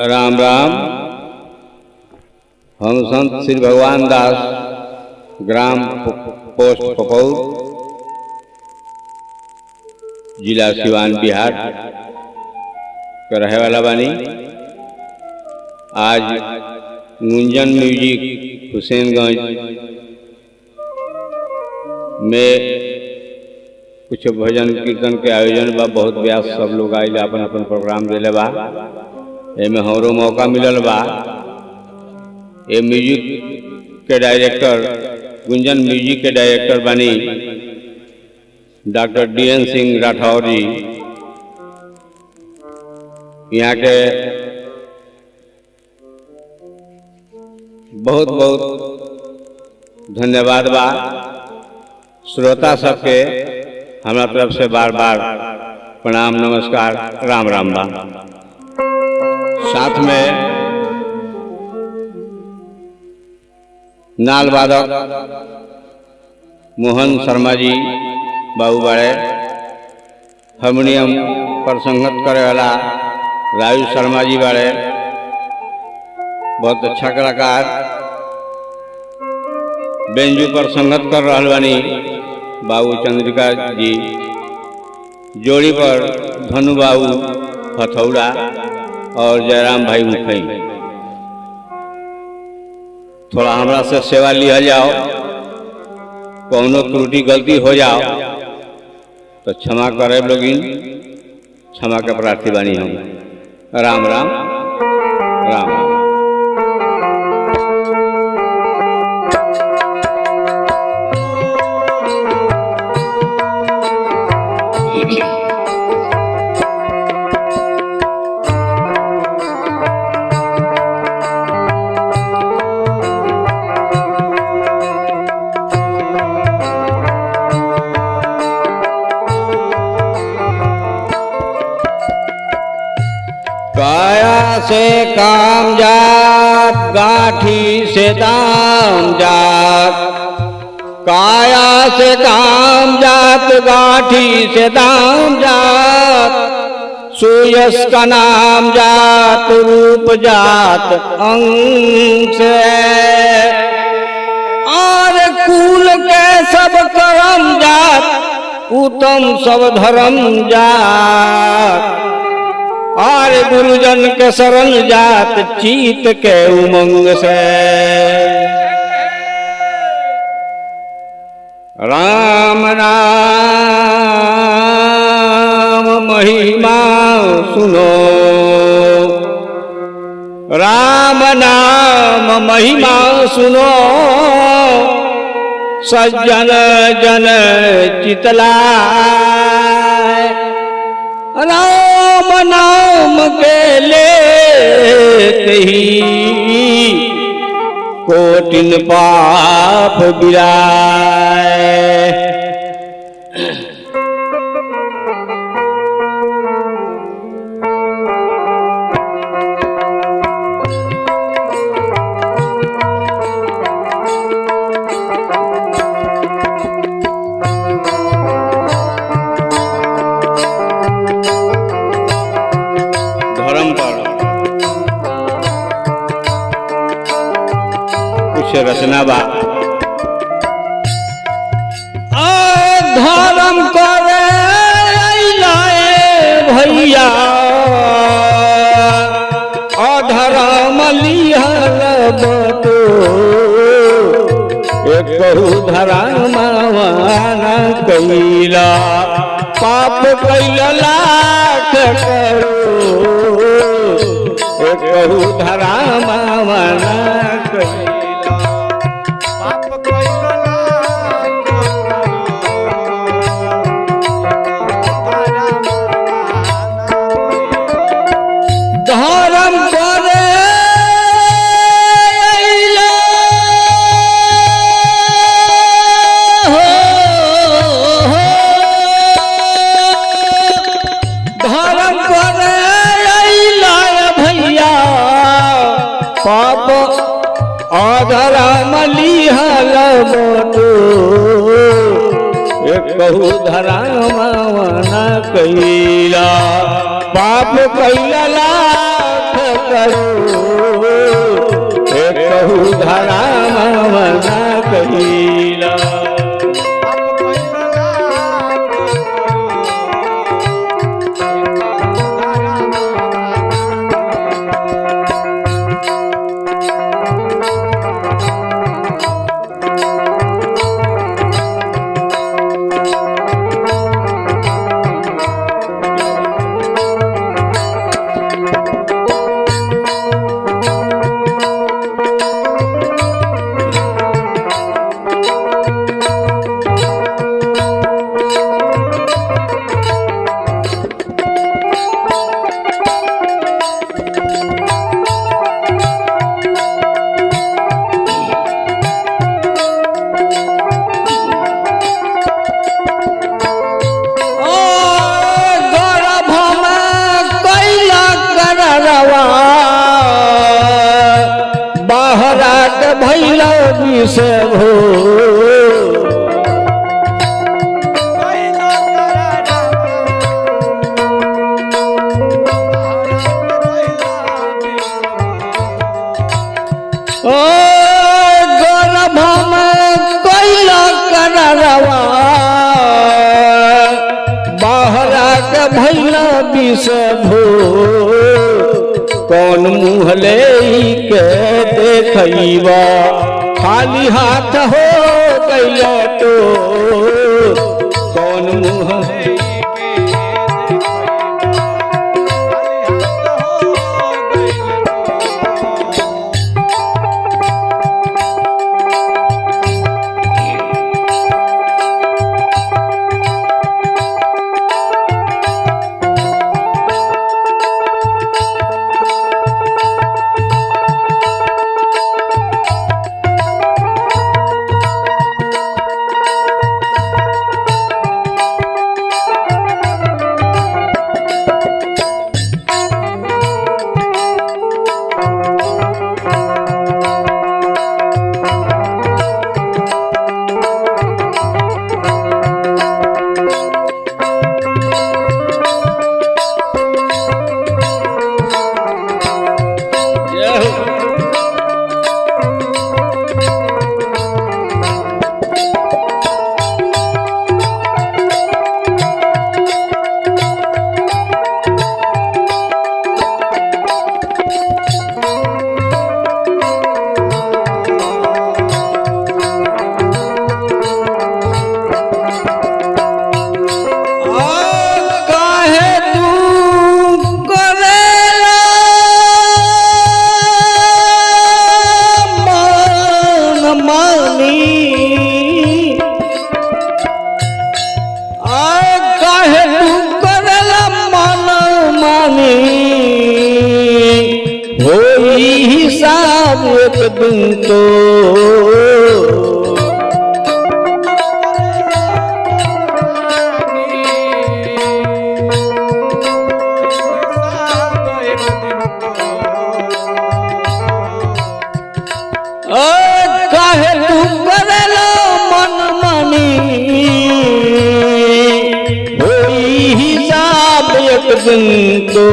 राम राम। हम संत श्री भगवान दास gram post Papaur जिला सिवान बिहार का रहे वाला बानी। आज गुंजन म्यूजिक हुसैनगंज में कुछ भजन कीर्तन के आयोजन बा। बहुत व्यास सब लोग आइले अपन अपन प्रोग्राम दिले बा। एमे हमरो मौका मिलल बा। ये म्यूजिक के डायरेक्टर गुंजन म्यूजिक के डायरेक्टर बानी डॉक्टर DN सिंह राठौर जी। यहाँ के बहुत बहुत धन्यवाद बा। श्रोता सबके हमारा तरफ से बार बार प्रणाम नमस्कार राम राम बा। साथ में नाल वादक मोहन शर्मा जी बाबू बाड़े, हारमोनियम पर संगत करे वाला राजू शर्मा जी बाड़े, बहुत अच्छा कलाकार। बेंजू पर संगत कर रहल बानी बाबू चंद्रिका जी। जोड़ी पर धनु बाबू हथौड़ा और जयराम भाई मुखई। थोड़ा हमरा से सेवा लिया जाओ, कौनो त्रुटि गलती हो जाओ तो क्षमा करे लोगिन, क्षमा के प्रार्थी बानी हम। राम राम राम राम। काया से काम जात गाठी से दाम जात, काया से काम जात गाठी से दाम जात। सुयस का नाम जात रूप जात अंग से, और कुल के सब कर्म जात उत्तम सब धर्म जात। और गुरुजन के शरण जात चीत के उमंग से। राम नाम महिमा सुनो, राम नाम महिमा सुनो। सज्जन जन चितलाय, राम नाम के लेते ही कोटिन पाप बिलाए। रचना बा। धर्म करे भैया, अधर्म लिहल बतो। एक धर्म कैला पाप कैला लाख करो। एक धर्म कैला धर्म लिहल बटो। कहू धर्म न कैला पाप कैला धराम न कहिला भैला विष भो गर्भ में कैला करवा बाहरा के भैला विष भो कौन मुँह ले के देखैबा खाली हाथ हो गया तो कौन मुँह हिसाब एक दिन तो काहे तू करेला मन मानी होई हिसाब एक दिन तो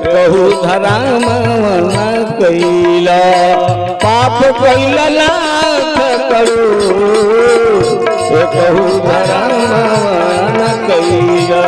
कहू धराम न कैला पाप कैला लाख करो कहू धराम न कैला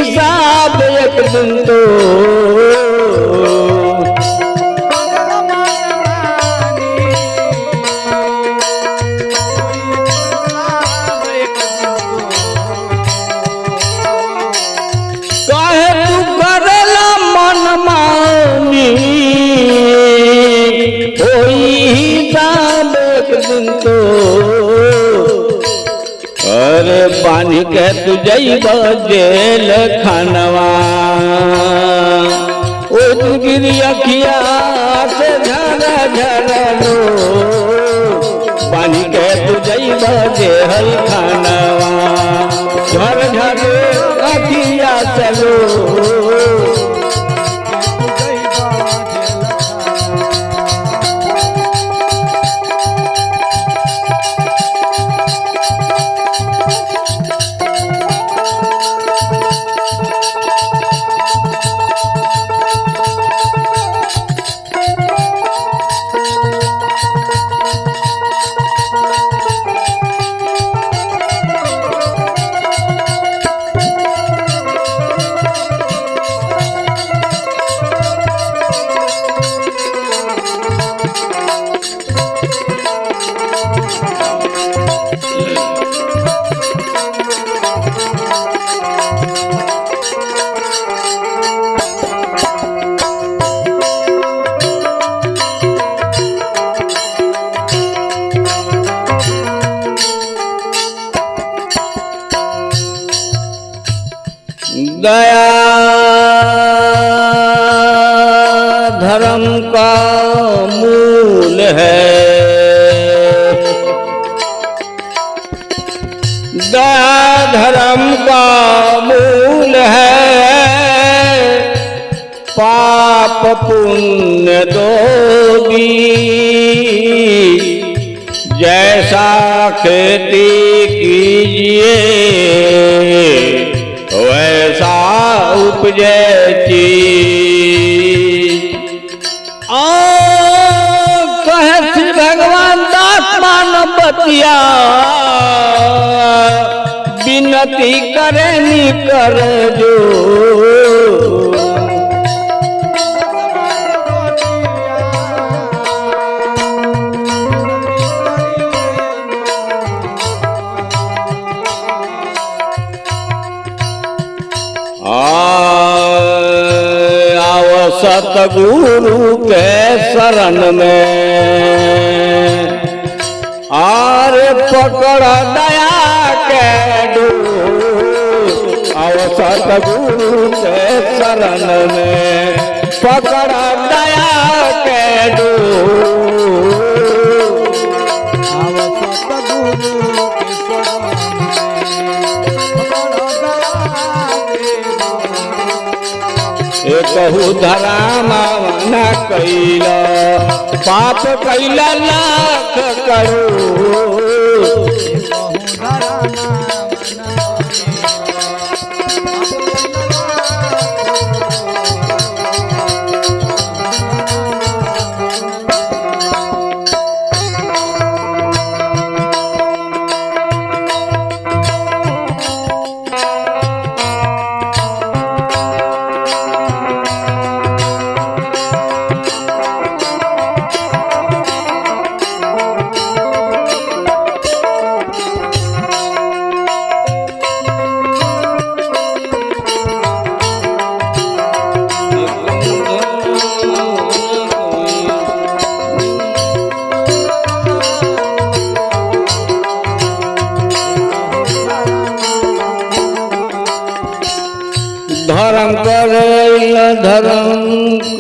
हिसाब एक दिन तो काहे तू करेला मनमानी कोई हिसाब एक दिन तो अरे पानी के तू जइब जेल खानवा ओ गिरी अखिया से झरा झरा लो पानी के तू जइब जेल खानवा झर झर अखिया से लो दया धर्म का मूल है दया धर्म का मूल है पाप पुण्य दोगी जैसा खेती कीजिए वैसा उपजे कहे श्री भगवान दास मानव बतिया विनती करे नी कर जो सतगुरु के शरण में आर पकड़ दया के डोर आओ सतगुरु के शरण में पकड़ दया के डोर आओ सतगुरु के शरण कहू धरामा न कैला पाप कैला लाख करो धर्म करैल धर्म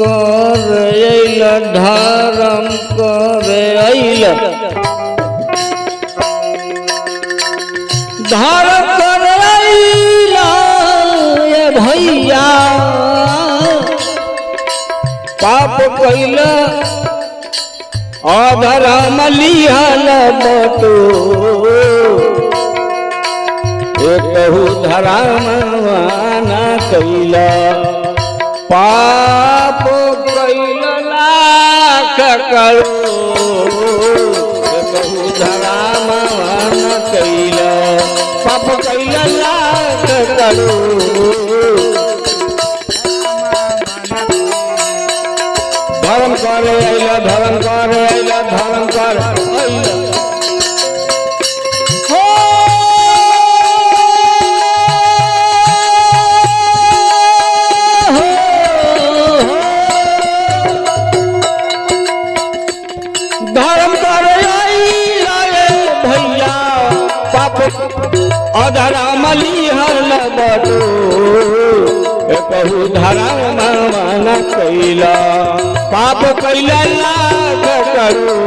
करैल धर्म करैल धर्म करैल ये भैया पाप कैल अधर्म लिहल बतो कहू धर्म वाना कैला पाप कैल लाख करो कहू धर्म वाना कैला पाप कैल लाख करो न बटो कहू धर्म न कैला पाप कैला लाग करो